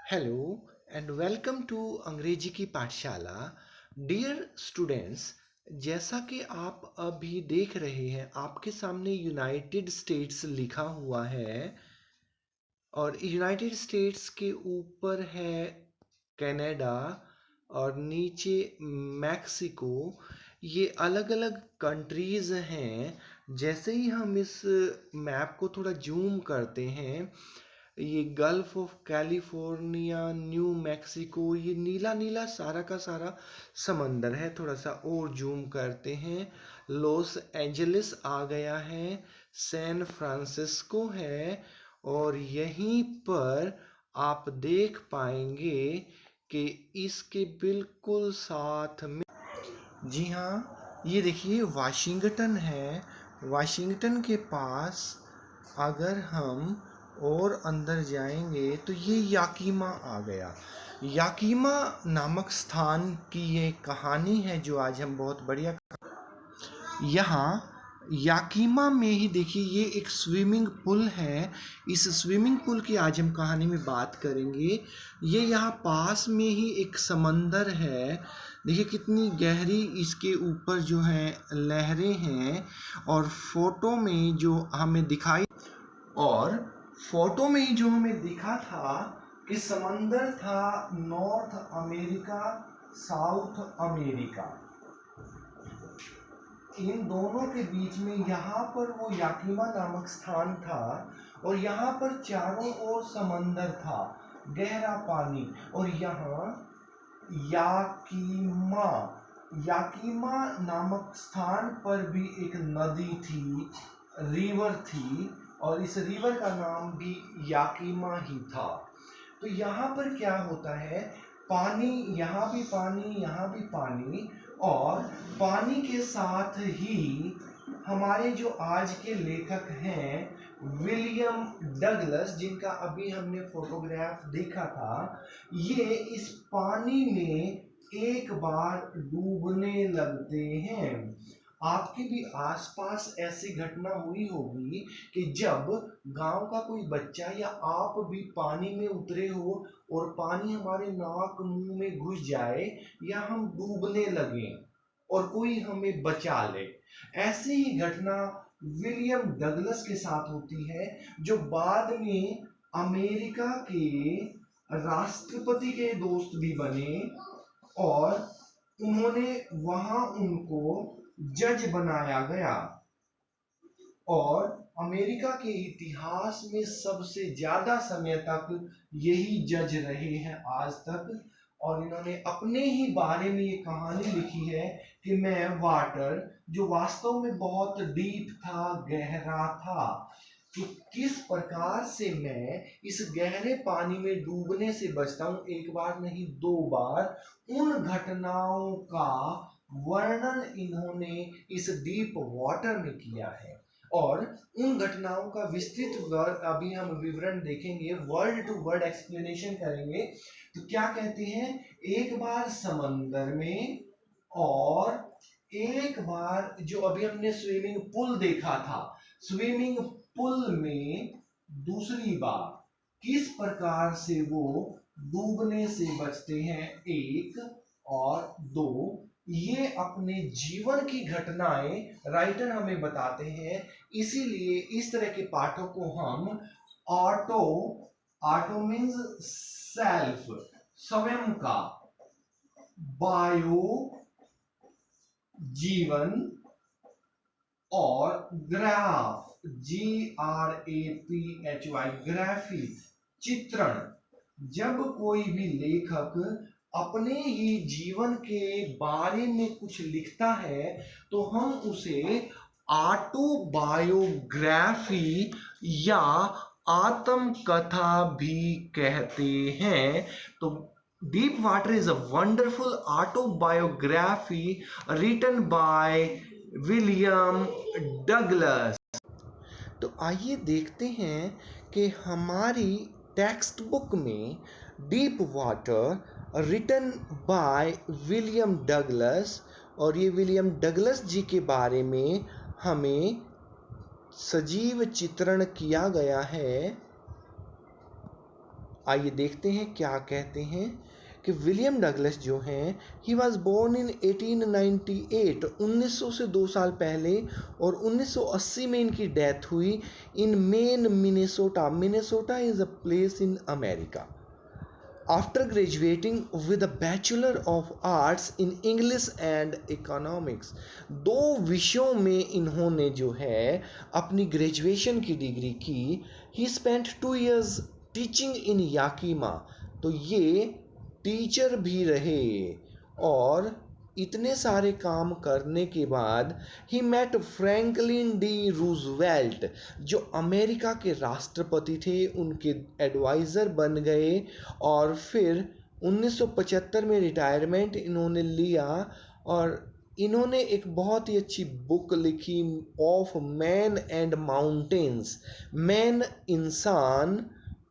Hello and welcome to अंग्रेजी की पाठशाला। डियर स्टूडेंट्स, जैसा कि आप अभी देख रहे हैं आपके सामने यूनाइटेड स्टेट्स लिखा हुआ है और यूनाइटेड स्टेट्स के ऊपर है कनाडा और नीचे मैक्सिको। ये अलग अलग कंट्रीज़ हैं। जैसे ही हम इस मैप को थोड़ा जूम करते हैं, ये gulf of California, new Mexico, ये नीला नीला सारा का सारा समंदर है। थोड़ा सा और जूम करते हैं, लॉस एंजलिस आ गया है, सैन फ्रांसिस्को है और यहीं पर आप देख पाएंगे कि इसके बिल्कुल साथ में, जी हाँ, ये देखिए वाशिंगटन है। वाशिंगटन के पास अगर हम और अंदर जाएंगे तो ये याकीमा आ गया। याकीमा नामक स्थान की ये कहानी है जो आज हम बहुत बढ़िया यहाँ याकीमा में ही देखिए, ये एक स्विमिंग पूल है। इस स्विमिंग पूल की आज हम कहानी में बात करेंगे। ये यहाँ पास में ही एक समंदर है। देखिए कितनी गहरी इसके ऊपर जो है लहरें हैं। और फोटो में जो हमें दिखाई और फोटो में ही जो हमें दिखा था कि समंदर था नॉर्थ अमेरिका, साउथ अमेरिका, इन दोनों के बीच में यहाँ पर वो याकीमा नामक स्थान था और यहाँ पर चारों ओर समंदर था, गहरा पानी। और यहाँ याकीमा याकीमा नामक स्थान पर भी एक नदी थी, रिवर थी, और इस रिवर का नाम भी याकीमा ही था। तो यहाँ पर क्या होता है, पानी, यहाँ भी पानी, यहाँ भी पानी, और पानी के साथ ही हमारे जो आज के लेखक हैं विलियम डगलस, जिनका अभी हमने फोटोग्राफ देखा था, ये इस पानी में एक बार डूबने लगते हैं। आपके भी आसपास ऐसी घटना हुई होगी कि जब गांव का कोई बच्चा या आप भी पानी में उतरे हो और पानी हमारे नाक मुंह में घुस जाए या हम डूबने लगे और कोई हमें बचा ले। ऐसी ही घटना विलियम डगलस के साथ होती है, जो बाद में अमेरिका के राष्ट्रपति के दोस्त भी बने और उन्होंने वहां उनको जज बनाया गया। और अमेरिका के इतिहास में सबसे ज्यादा समय तक यही जज रहे हैं आज तक। और इन्होंने अपने ही बारे में ये कहानी लिखी है कि मैं वाटर, जो वास्तव में बहुत डीप था, गहरा था, कि किस प्रकार से मैं इस गहरे पानी में डूबने से बचता हूं, एक बार नहीं दो बार। उन घटनाओं का वर्णन इन्होंने इस डीप वाटर में किया है और उन घटनाओं का विस्तृत अभी हम विवरण देखेंगे, वर्ड टू वर्ड एक्सप्लेनेशन करेंगे। तो क्या कहते हैं, एक बार समंदर में और एक बार जो अभी हमने स्विमिंग पूल देखा था, स्विमिंग पूल में दूसरी बार किस प्रकार से वो डूबने से बचते हैं, एक और दो, ये अपने जीवन की घटनाएं राइटर हमें बताते हैं। इसीलिए इस तरह के पाठों को हम ऑटो, ऑटो मीन्स सेल्फ, स्वयं का, बायो जीवन, और ग्राफ, GRAPHY ग्राफी, चित्रण। जब कोई भी लेखक अपने ही जीवन के बारे में कुछ लिखता है तो हम उसे ऑटोबायोग्राफी या आत्मकथा भी कहते हैं। तो deep water is a wonderful autobiography written by William Douglas. तो आइए देखते हैं कि हमारी टेक्स्ट बुक में deep water written by William Douglas, और ये विलियम डगलस जी के बारे में हमें सजीव चित्रण किया गया है। आइए देखते हैं क्या कहते हैं कि विलियम डगलस जो हैं, ही वॉज बोर्न इन 1898, 1900 से 2 साल पहले, और 1980 में इनकी डेथ हुई इन मेन Minnesota. Minnesota is a place in America. After graduating with a bachelor of arts in English and economics, 2 विषयों में इन्होंने जो है अपनी ग्रेजुएशन की डिग्री की। He spent 2 years teaching in Yakima, तो ये टीचर भी रहे, और इतने सारे काम करने के बाद ही मेट फ्रैंकलिन डी रूजवेल्ट, जो अमेरिका के राष्ट्रपति थे, उनके एडवाइज़र बन गए। और फिर 1975 में रिटायरमेंट इन्होंने लिया, और इन्होंने एक बहुत ही अच्छी बुक लिखी, of man and mountains. Man इंसान,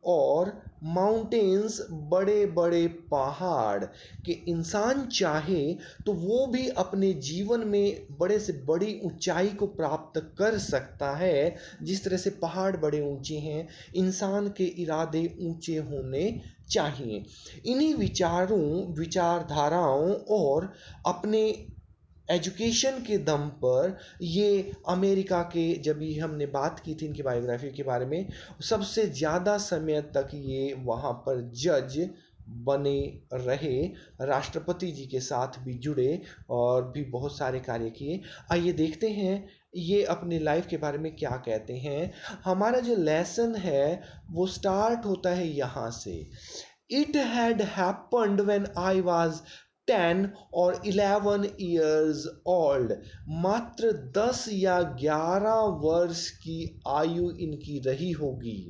और माउंटेन्स बड़े बड़े पहाड़, कि इंसान चाहे तो वो भी अपने जीवन में बड़े से बड़ी ऊंचाई को प्राप्त कर सकता है। जिस तरह से पहाड़ बड़े ऊंचे हैं, इंसान के इरादे ऊंचे होने चाहिए। इन्हीं विचारधाराओं और अपने एजुकेशन के दम पर ये अमेरिका के, जब भी हमने बात की थी इनकी बायोग्राफी के बारे में, सबसे ज़्यादा समय तक ये वहाँ पर जज बने रहे, राष्ट्रपति जी के साथ भी जुड़े और भी बहुत सारे कार्य किए। आइए देखते हैं ये अपनी लाइफ के बारे में क्या कहते हैं। हमारा जो लेसन है वो स्टार्ट होता है यहाँ से। It had happened when I was 10 और 11 years old, मात्र 10 या 11 वर्ष की आयु इनकी रही होगी।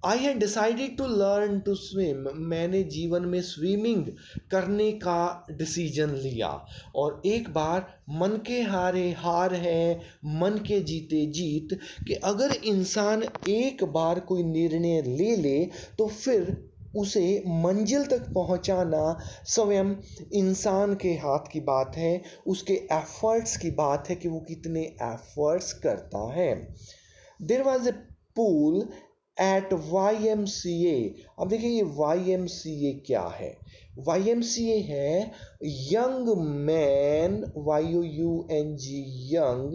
I had decided to learn to swim, मैंने जीवन में स्विमिंग करने का डिसीजन लिया। और एक बार मन के हारे हार है, मन के जीते जीत, कि अगर इंसान एक बार कोई निर्णय ले ले तो फिर उसे मंजिल तक पहुंचाना स्वयं इंसान के हाथ की बात है, उसके एफर्ट्स की बात है कि वो कितने एफर्ट्स करता है। There was a pool at YMCA। अब देखिए ये YMCA क्या है। YMCA है young man, YOUNG, young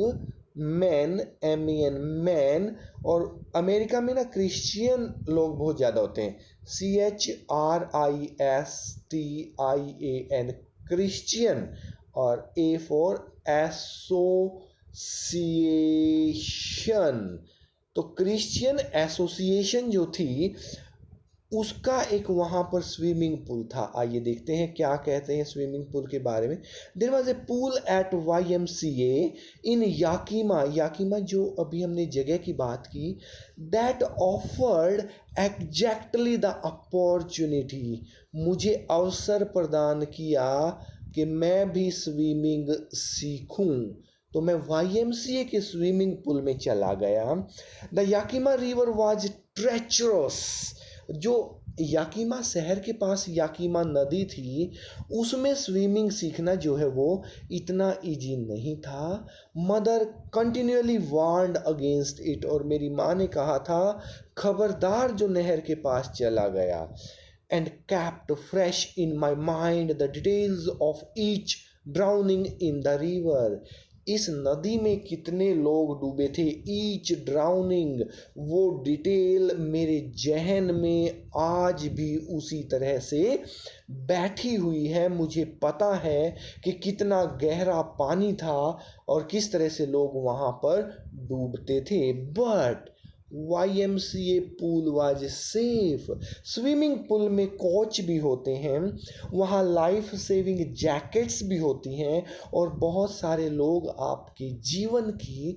man, MEN, man. और अमेरिका में ना क्रिश्चियन लोग बहुत ज़्यादा होते हैं, CHRISTIAN, क्रिश्चियन, और A फॉर एसोसिएशन। तो क्रिश्चियन एसोसिएशन जो थी उसका एक वहाँ पर स्विमिंग पूल था। आइए देखते हैं क्या कहते हैं स्विमिंग पूल के बारे में। There was a pool at YMCA in Yakima. Yakima जो अभी हमने जगह की बात की, that offered exactly the opportunity, मुझे अवसर प्रदान किया कि मैं भी स्विमिंग सीखूं। तो मैं YMCA के स्विमिंग पूल में चला गया। The Yakima river was treacherous, जो याकीमा शहर के पास याकीमा नदी थी, उसमें स्विमिंग सीखना जो है वो इतना इजी नहीं था। Mother continually warned against it, और मेरी माँ ने कहा था खबरदार जो नहर के पास चला गया। And kept fresh in my mind the details of each drowning in the river, इस नदी में कितने लोग डूबे थे, ईच ड्राउनिंग, वो डिटेल मेरे जहन में आज भी उसी तरह से बैठी हुई है। मुझे पता है कि कितना गहरा पानी था और किस तरह से लोग वहाँ पर डूबते थे। But YMCA pool was safe, swimming pool में कोच भी होते हैं, वहाँ लाइफ सेविंग जैकेट्स भी होती हैं, और बहुत सारे लोग आपके जीवन की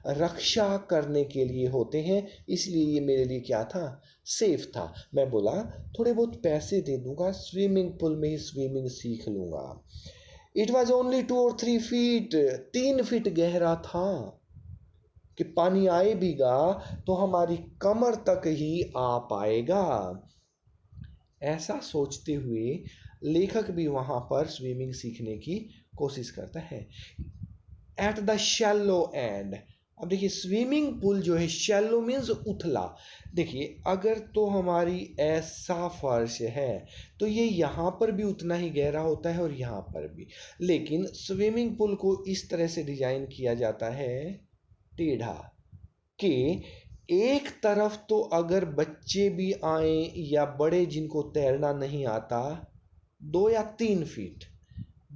रक्षा करने के लिए होते हैं। इसलिए ये मेरे लिए क्या था, सेफ था। मैं बोला थोड़े बहुत पैसे दे दूंगा, स्विमिंग पूल में ही स्विमिंग सीख लूँगा। It was only 2 or 3 feet, 3 feet गहरा था कि पानी आए भीगा तो हमारी कमर तक ही आ पाएगा। ऐसा सोचते हुए लेखक भी वहाँ पर स्विमिंग सीखने की कोशिश करता है। एट द शैलो एंड, अब देखिए स्विमिंग पूल जो है शैलो मीन्स उथला। देखिए अगर तो हमारी ऐसा फर्श है तो ये यहाँ पर भी उतना ही गहरा होता है और यहाँ पर भी, लेकिन स्विमिंग पूल को इस तरह से डिजाइन किया जाता है टेढ़ा, कि एक तरफ तो अगर बच्चे भी आए या बड़े जिनको तैरना नहीं आता 2 या 3 फीट,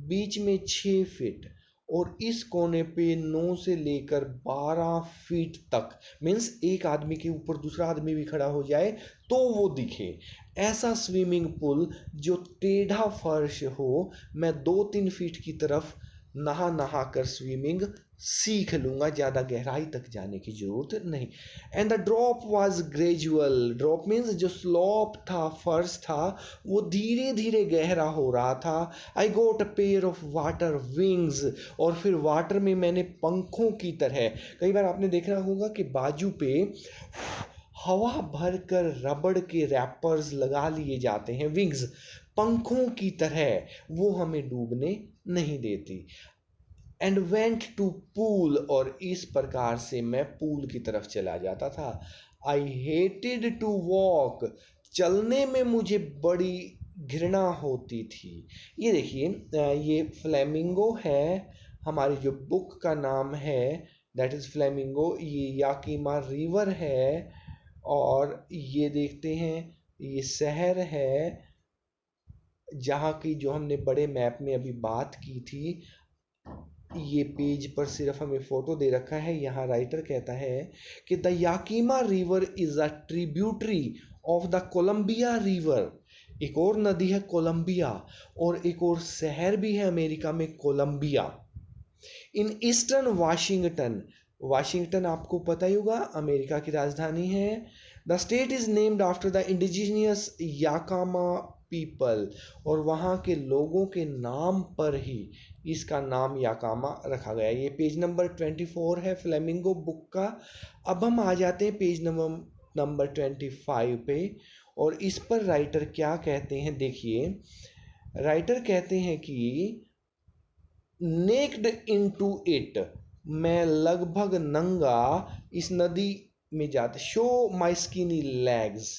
बीच में 6 फीट, और इस कोने पे 9 से लेकर 12 फीट तक, मीन्स एक आदमी के ऊपर दूसरा आदमी भी खड़ा हो जाए तो वो दिखे, ऐसा स्विमिंग पूल जो टेढ़ा फर्श हो। मैं 2-3 फीट की तरफ नहा नहा कर स्विमिंग सीख लूँगा, ज़्यादा गहराई तक जाने की ज़रूरत नहीं। And the drop was gradual, drop means जो स्लॉप था, फर्श था, वो धीरे धीरे गहरा हो रहा था। I got a pair of water wings, और फिर वाटर में मैंने पंखों की तरह, कई बार आपने देखा होगा कि बाजू पे हवा भरकर रबड़ के रैपर्स लगा लिए जाते हैं, विंग्स, पंखों की तरह वो हमें डूबने नहीं देती। एंड वेंट टू पूल, और इस प्रकार से मैं पूल की तरफ चला जाता था। आई हेटेड टू वॉक, चलने में मुझे बड़ी घृणा होती थी। ये देखिए ये फ्लेमिंगो है, हमारी जो बुक का नाम है दैट इज़ फ्लेमिंगो, ये याकीमा रिवर है, और ये देखते हैं ये शहर है जहाँ की जो हमने बड़े मैप में अभी बात की थी। ये पेज पर सिर्फ हमें फोटो दे रखा है। यहाँ राइटर कहता है कि the Yakima river is a tributary of the Columbia river. एक और नदी है कोलंबिया, और एक और शहर भी है अमेरिका में Columbia, in eastern Washington. Washington आपको पता ही होगा अमेरिका की राजधानी है। The state is named after the indigenous Yakama people, और वहाँ के लोगों के नाम पर ही इसका नाम याकामा रखा गया। ये पेज नंबर 24 है फ्लेमिंगो बुक का। अब हम आ जाते हैं पेज नंबर 25 पे, और इस पर राइटर क्या कहते हैं देखिए। राइटर कहते हैं कि नेक्ड इनटू इट, मैं लगभग नंगा इस नदी में जाते, शो माई स्किनी लेग्स,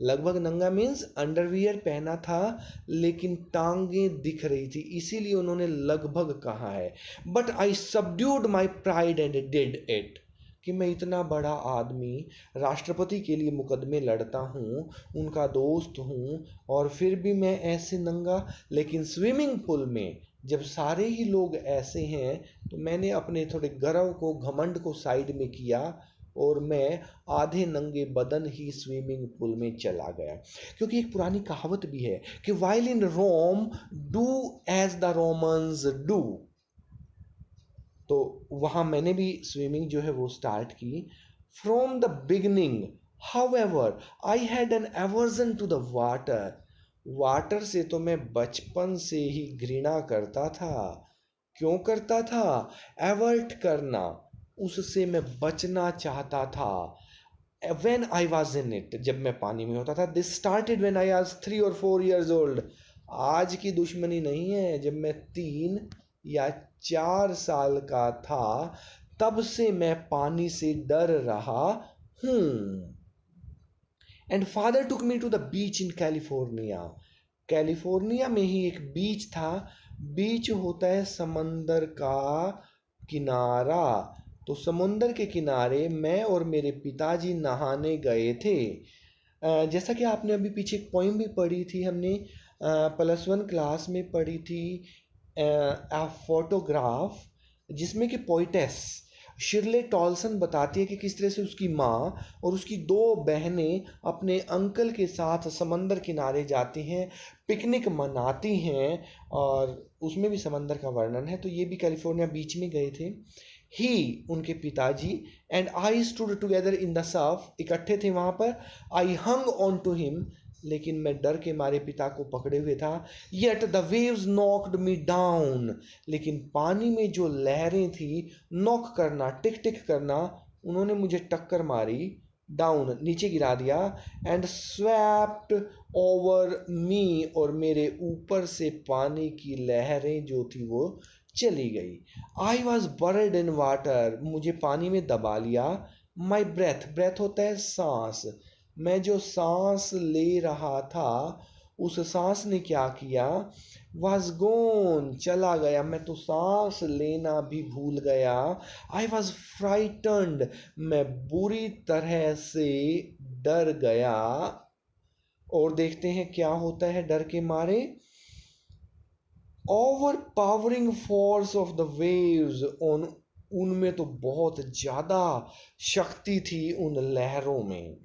लगभग नंगा मीन्स अंडरवियर पहना था लेकिन टांगें दिख रही थी, इसीलिए उन्होंने लगभग कहा है। But I subdued my pride and did it, कि मैं इतना बड़ा आदमी राष्ट्रपति के लिए मुकदमे लड़ता हूँ, उनका दोस्त हूँ, और फिर भी मैं ऐसे नंगा। लेकिन स्विमिंग पूल में जब सारे ही लोग ऐसे हैं तो मैंने अपने थोड़े गर्व को, घमंड को साइड में किया, और मैं आधे नंगे बदन ही स्विमिंग पूल में चला गया। क्योंकि एक पुरानी कहावत भी है कि while in Rome do as the Romans do, तो वहाँ मैंने भी स्विमिंग जो है वो स्टार्ट की। From the beginning however I had an aversion to the water, water से तो मैं बचपन से ही घृणा करता था। क्यों करता था? एवर्ट करना, उससे मैं बचना चाहता था। When I was in it, जब मैं पानी में होता था। This started when I was 3 or 4 years old, आज की दुश्मनी नहीं है, जब मैं 3 या 4 साल का था तब से मैं पानी से डर रहा हूँ। And father took me to the beach in California, California में ही एक बीच था। बीच होता है समंदर का किनारा, तो समुंदर के किनारे मैं और मेरे पिताजी नहाने गए थे। जैसा कि आपने अभी पीछे एक पोइम भी पढ़ी थी, हमने +1 क्लास में पढ़ी थी, अ फोटोग्राफ, जिसमें कि पोइटेस शिरले टॉल्सन बताती है कि किस तरह से उसकी माँ और उसकी 2 बहनें अपने अंकल के साथ समंदर किनारे जाती हैं, पिकनिक मनाती हैं, और उसमें भी समंदर का वर्णन है। तो ये भी कैलिफोर्निया बीच में गए थे। ही, उनके पिताजी, and I stood together in the Surf, इकट्ठे थे वहाँ पर। आई हंग ऑन टू हिम, लेकिन मैं डर के मारे पिता को पकड़े हुए था। Yet the waves knocked me down, लेकिन पानी में जो लहरें थी, नॉक करना, टिक टिक करना, उन्होंने मुझे टक्कर मारी, डाउन, नीचे गिरा दिया। एंड स्वैप्ड ओवर मी, और मेरे ऊपर से पानी की लहरें जो थी वो चली गई। I was bird in water, मुझे पानी में दबा लिया। माई ब्रेथ, ब्रेथ होता है सांस, मैं जो सांस ले रहा था उस सांस ने क्या किया, वॉज गोन, चला गया, मैं तो सांस लेना भी भूल गया। आई वॉज फ्राइटन्ड, मैं बुरी तरह से डर गया। और देखते हैं क्या होता है डर के मारे। Overpowering force of the waves on, उनमें तो बहुत ज़्यादा शक्ति थी उन लहरों में।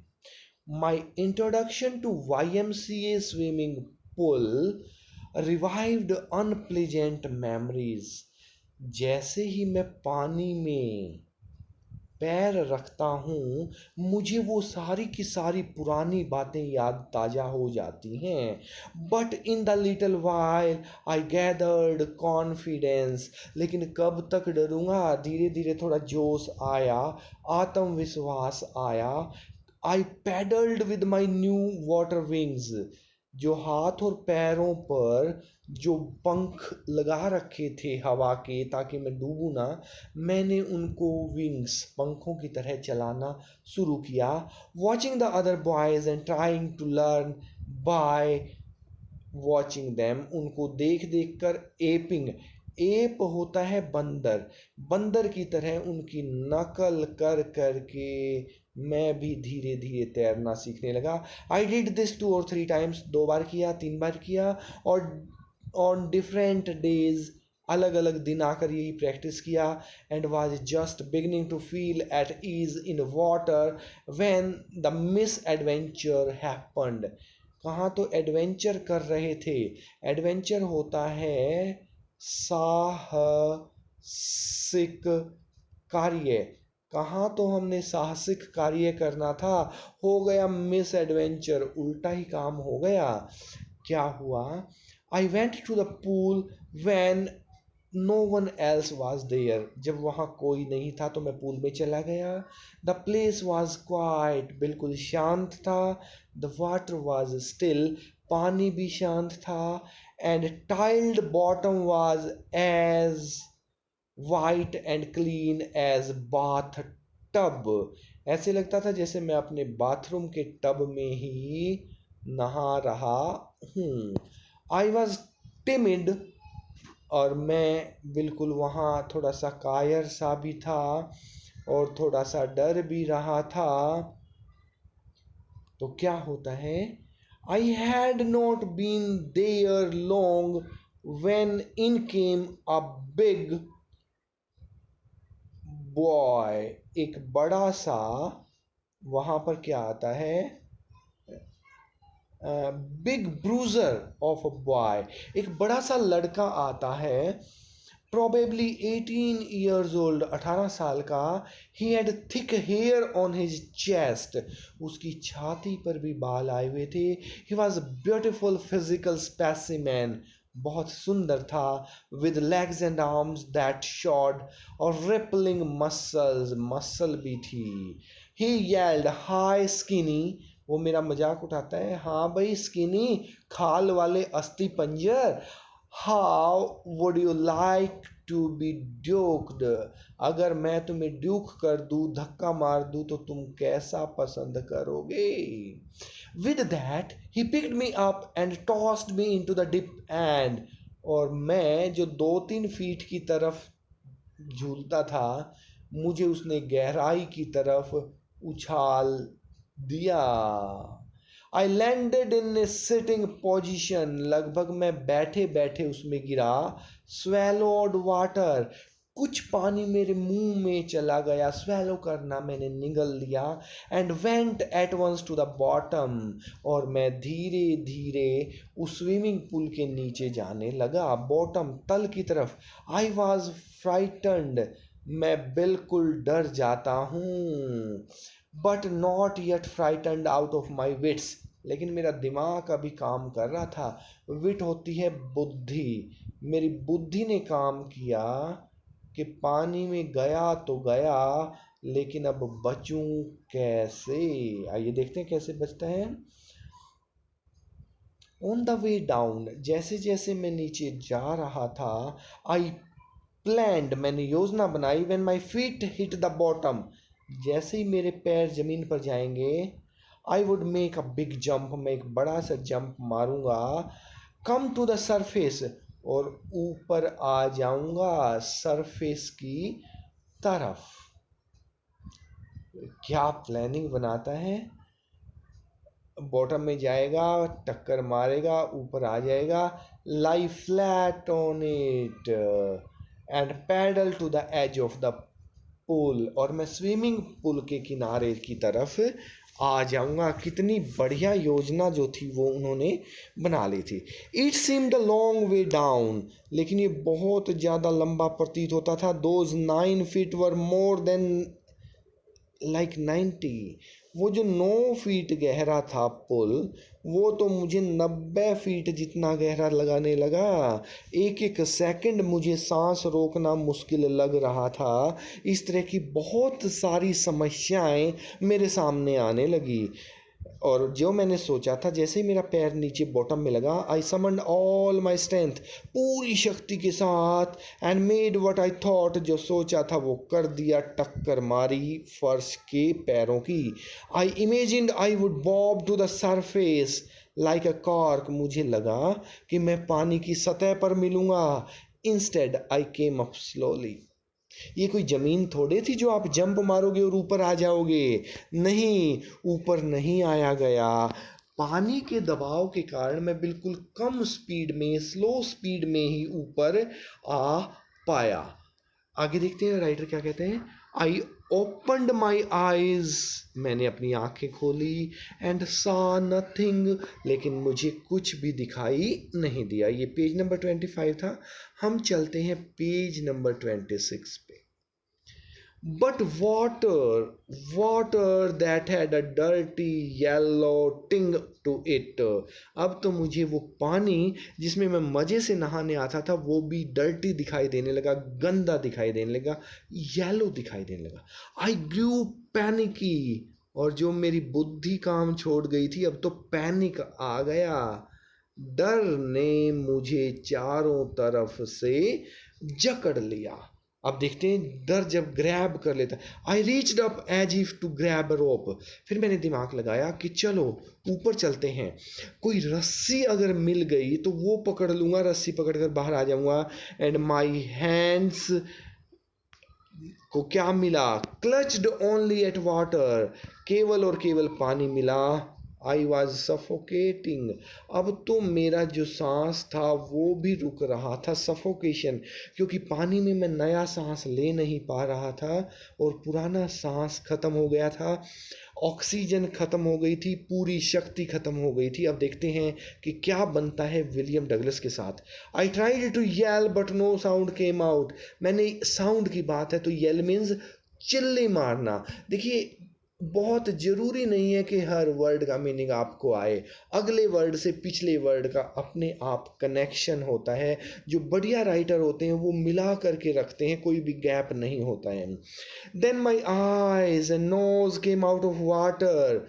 My introduction to YMCA swimming pool revived unpleasant memories, जैसे ही मैं पानी में पैर रखता हूँ मुझे वो सारी की सारी पुरानी बातें याद ताज़ा हो जाती हैं। But in the little while I gathered confidence, लेकिन कब तक डरूंगा, धीरे धीरे थोड़ा जोश आया, आत्मविश्वास आया। I paddled with my new water wings, जो हाथ और पैरों पर जो पंख लगा रखे थे हवा के ताकि मैं डूबूं ना, मैंने उनको विंग्स, पंखों की तरह चलाना शुरू किया। Watching the other boys and trying to learn by watching them, उनको देख देख कर एपिंग, एप होता है बंदर, बंदर की तरह उनकी नकल कर कर के मैं भी धीरे धीरे तैरना सीखने लगा। I did this 2 or 3 times, 2 बार किया, 3 बार किया, और ऑन डिफरेंट डेज, अलग अलग दिन आकर यही प्रैक्टिस किया। And was just beginning to feel at ease in water when the misadventure happened. कहाँ तो एडवेंचर कर रहे थे, एडवेंचर होता है साहसिक कार्य, कहाँ तो हमने साहसिक कार्य करना था, हो गया मिस एडवेंचर, उल्टा ही काम हो गया। क्या हुआ, I went to the pool when no one else was there, जब वहाँ कोई नहीं था तो मैं पूल में चला गया। द प्लेस वॉज क्वाइट, बिल्कुल शांत था। द वाटर वॉज स्टिल, पानी भी शांत था। And tiled bottom was as white and clean as bath tub, ऐसे लगता था जैसे मैं अपने बाथरूम के टब में ही नहा रहा हूँ। आई वॉज टिमिड, और मैं बिल्कुल वहाँ थोड़ा सा कायर सा भी था और थोड़ा सा डर भी रहा था। तो क्या होता है, I had not been there long when in came a big boy, एक बड़ा सा, वहाँ पर क्या आता है, big bruiser of a boy, एक बड़ा सा लड़का आता है, probably 18 years old, 18 साल का। he had thick hair on his chest, उसकी छाती पर भी बाल आए हुए थे। he was a beautiful physical specimen, बहुत सुंदर था। with legs and arms that showed, और rippling muscles, मसल भी थी। he yelled hi skinny, वो मेरा मजाक उठाता है, हाँ भाई स्किनी, खाल वाले अस्थि पंजर, how would you like to be dunked, अगर मैं तुम्हें ड्यूक कर दूँ, धक्का मार दूँ तो तुम कैसा पसंद करोगे। With that he picked me up and tossed me into the deep end, और मैं जो 2-3 फीट की तरफ झूलता था मुझे उसने गहराई की तरफ उछाल दिया। I landed in A sitting position, लगभग मैं बैठे बैठे उसमें गिरा। स्वेलोड वाटर, कुछ पानी मेरे मुंह में चला गया, स्वेलो करना मैंने निगल लिया। And went at once to the bottom, और मैं धीरे धीरे उस स्विमिंग पूल के नीचे जाने लगा, बॉटम, तल की तरफ। आई वॉज फ्राइटन्ड, मैं बिल्कुल डर जाता हूँ। But not yet frightened out of my wits, लेकिन मेरा दिमाग अभी काम कर रहा था। विट होती है बुद्धि, मेरी बुद्धि ने काम किया कि पानी में गया तो गया, लेकिन अब बचूं कैसे। आइए देखते हैं कैसे बचता है। ऑन द वे डाउन, जैसे जैसे मैं नीचे जा रहा था, आई प्लान्ड, मैंने योजना बनाई, when my feet hit the bottom, जैसे ही मेरे पैर जमीन पर जाएंगे, I would make a big jump, मैं एक बड़ा सा जंप मारूंगा, कम टू द सरफेस, और ऊपर आ जाऊंगा सरफेस की तरफ। क्या प्लानिंग बनाता है, बॉटम में जाएगा, टक्कर मारेगा, ऊपर आ जाएगा, lie flat on it and paddle to the edge of the pool, और मैं स्विमिंग पूल के किनारे की तरफ आ जाऊंगा। कितनी बढ़िया योजना जो थी वो उन्होंने बना ली थी। It seemed a long way down, लेकिन ये बहुत ज़्यादा लंबा प्रतीत होता था। Those 9 feet were more than like 90, वो जो 9 फीट गहरा था पुल, वो तो मुझे 90 फीट जितना गहरा लगाने लगा। एक एक सेकंड मुझे सांस रोकना मुश्किल लग रहा था। इस तरह की बहुत सारी समस्याएं मेरे सामने आने लगी, और जो मैंने सोचा था, जैसे ही मेरा पैर नीचे बॉटम में लगा, आई समन्ड ऑल माई स्ट्रेंथ, पूरी शक्ति के साथ, and made what I thought, जो सोचा था वो कर दिया, टक्कर मारी फर्श के पैरों की। I imagined I would bob to the surface like a cork, मुझे लगा कि मैं पानी की सतह पर मिलूंगा। Instead I came up slowly, ये कोई ज़मीन थोड़े थी जो आप जंप मारोगे और ऊपर आ जाओगे। नहीं, ऊपर नहीं आया गया। पानी के दबाव के कारण मैं बिल्कुल कम स्पीड में, स्लो स्पीड में ही ऊपर आ पाया। आगे देखते हैं राइटर क्या कहते हैं। आई ओपनड माई आईज, मैंने अपनी आंखें खोली, एंड सा नथिंग, लेकिन मुझे कुछ भी दिखाई नहीं दिया। ये पेज नंबर 25 था। हम चलते हैं पेज नंबर 26 पे। But water that had a dirty yellow ting to it, अब तो मुझे वो पानी जिसमें मैं मज़े से नहाने आता था वो भी डर्टी दिखाई देने लगा, गंदा दिखाई देने लगा, येलो दिखाई देने लगा। आई ग्रू पैनिकी, और जो मेरी बुद्धि काम छोड़ गई थी, अब तो पैनिक आ गया। डर ने मुझे चारों तरफ से जकड़ लिया। अब देखते हैं डर जब ग्रैब कर लेता। I reached up as if to grab a rope, फिर मैंने दिमाग लगाया कि चलो ऊपर चलते हैं, कोई रस्सी अगर मिल गई तो वो पकड़ लूँगा, रस्सी पकड़ कर बाहर आ जाऊँगा। एंड माई हैंड्स को क्या मिला, क्लच्ड ओनली एट वाटर, केवल और केवल पानी मिला। आई वॉज सफोकेटिंग, अब तो मेरा जो सांस था वो भी रुक रहा था, सफोकेशन, क्योंकि पानी में मैं नया सांस ले नहीं पा रहा था और पुराना सांस खत्म हो गया था, ऑक्सीजन खत्म हो गई थी, पूरी शक्ति खत्म हो गई थी। अब देखते हैं कि क्या बनता है विलियम डगलस के साथ। I tried to yell but no sound came out, मैंने, साउंड की बात है तो येल मीन्स चिल्ले मारना। देखिए, बहुत ज़रूरी नहीं है कि हर वर्ड का मीनिंग आपको आए, अगले वर्ड से पिछले वर्ड का अपने आप कनेक्शन होता है। जो बढ़िया राइटर होते हैं वो मिला करके रखते हैं, कोई भी गैप नहीं होता है। Then my eyes and nose came out of water,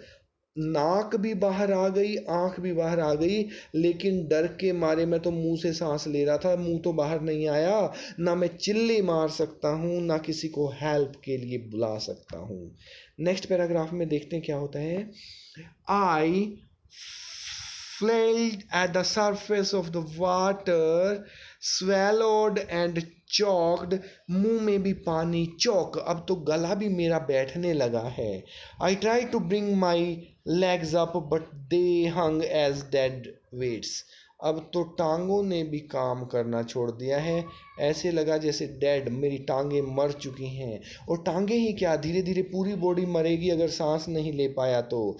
नाक भी बाहर आ गई, आंख भी बाहर आ गई, लेकिन डर के मारे मैं तो मुंह से सांस ले रहा था, मुंह तो बाहर नहीं आया। ना मैं चिल्ली मार सकता हूँ, ना किसी को हेल्प के लिए बुला सकता हूँ। नेक्स्ट पैराग्राफ में देखते हैं क्या होता है। आई flailed at the surface of the water, swallowed and choked, मुंह में भी पानी, चौक, अब तो गला भी मेरा बैठने लगा है। I tried to bring my legs up but they hung as dead weights, अब तो टांगों ने भी काम करना छोड़ दिया है, ऐसे लगा जैसे डेड, मेरी टांगें मर चुकी हैं। और टांगें ही क्या, धीरे धीरे पूरी बॉडी मरेगी अगर सांस नहीं ले पाया तो।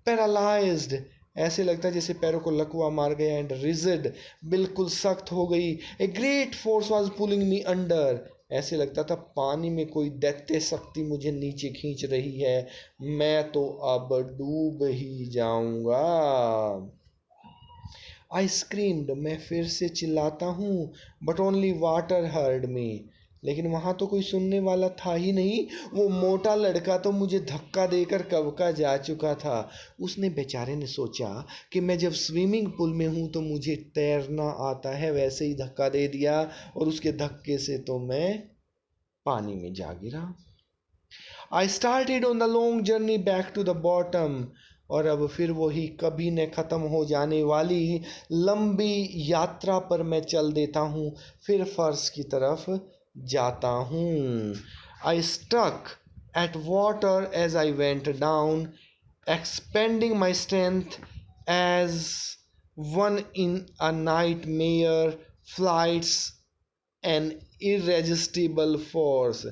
पैरालाइज्ड, ऐसे लगता है जैसे पैरों को लकवा मार गया। एंड रिजिड, बिल्कुल सख्त हो गई। A great force was pulling me under, ऐसे लगता था पानी में कोई दैत्य शक्ति मुझे नीचे खींच रही है, मैं तो अब डूब ही जाऊंगा। आई स्क्रीम्ड, मैं फिर से चिल्लाता हूँ, but only water heard me, लेकिन वहाँ तो कोई सुनने वाला था ही नहीं। वो मोटा लड़का तो मुझे धक्का देकर कब का जा चुका था। उसने बेचारे ने सोचा कि मैं जब स्विमिंग पूल में हूँ तो मुझे तैरना आता है, वैसे ही धक्का दे दिया और उसके धक्के से तो मैं पानी में जा गिरा। I started on the long journey back to the bottom. और अब फिर वही कभी न ख़त्म हो जाने वाली लंबी यात्रा पर मैं चल देता हूँ, फिर फर्श की तरफ जाता हूँ। I struck at water as I went down, expanding my strength as one in a nightmare flights an irresistible force।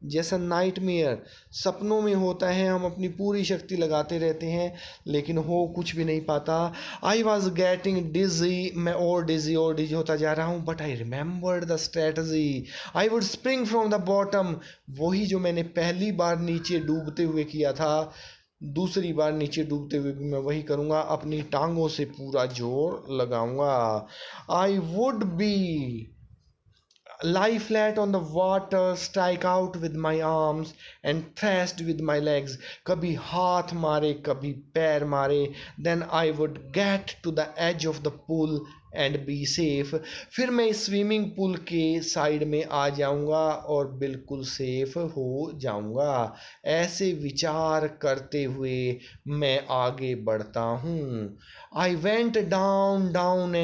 जैसा नाइटमेयर सपनों में होता है, हम अपनी पूरी शक्ति लगाते रहते हैं लेकिन हो कुछ भी नहीं पाता। आई वॉज गेटिंग डिजी, मैं और डिजी होता जा रहा हूँ। But I remembered the strategy, I would spring from the bottom. वही जो मैंने पहली बार नीचे डूबते हुए किया था, दूसरी बार नीचे डूबते हुए भी मैं वही करूँगा, अपनी टांगों से पूरा जोर लगाऊंगा। I would be lie flat on the water, strike out with my arms and thrust with my legs। कभी हाथ मारे कभी पैर मारे। then I would get to the edge of the pool and be safe। फिर मैं इस swimming pool के साइड में आ जाऊंगा और बिल्कुल सेफ हो जाऊंगा। ऐसे विचार करते हुए मैं आगे बढ़ता हूँ। आई वेंट डाउन डाउन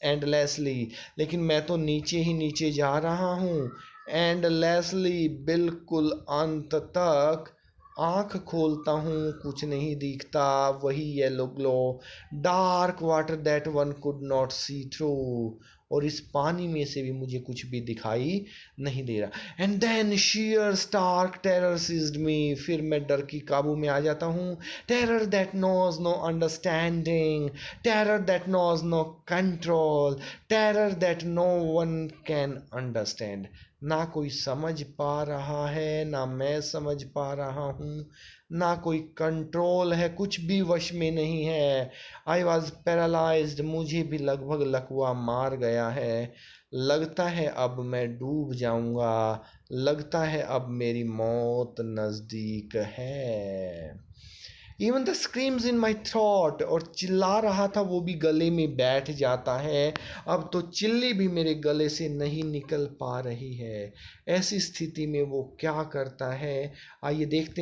एंडलेसली, लेकिन मैं तो नीचे ही नीचे जा रहा हूँ। एंडलेसली, बिल्कुल अंत तक। आंख खोलता हूँ, कुछ नहीं दिखता, वही yellow glow, dark water that one could not see through. और इस पानी में से भी मुझे कुछ भी दिखाई नहीं दे रहा। And then sheer stark terror seized me। फिर मैं डर की काबू में आ जाता हूँ। Terror that knows no understanding, terror that knows no control, terror that no one can understand. ना कोई समझ पा रहा है, ना मैं समझ पा रहा हूँ, ना कोई कंट्रोल है, कुछ भी वश में नहीं है। आई वॉज पैरालाइज्ड, मुझे भी लगभग लकवा मार गया है। लगता है अब मैं डूब जाऊंगा, लगता है अब मेरी मौत नज़दीक है। Even the screams in my throat, और चिल्ला रहा था वो भी गले में बैठ जाता है। अब तो चिल्ली भी मेरे गले से नहीं निकल पा रही है। ऐसी स्थिति में वो क्या करता है, आइए देखते हैं।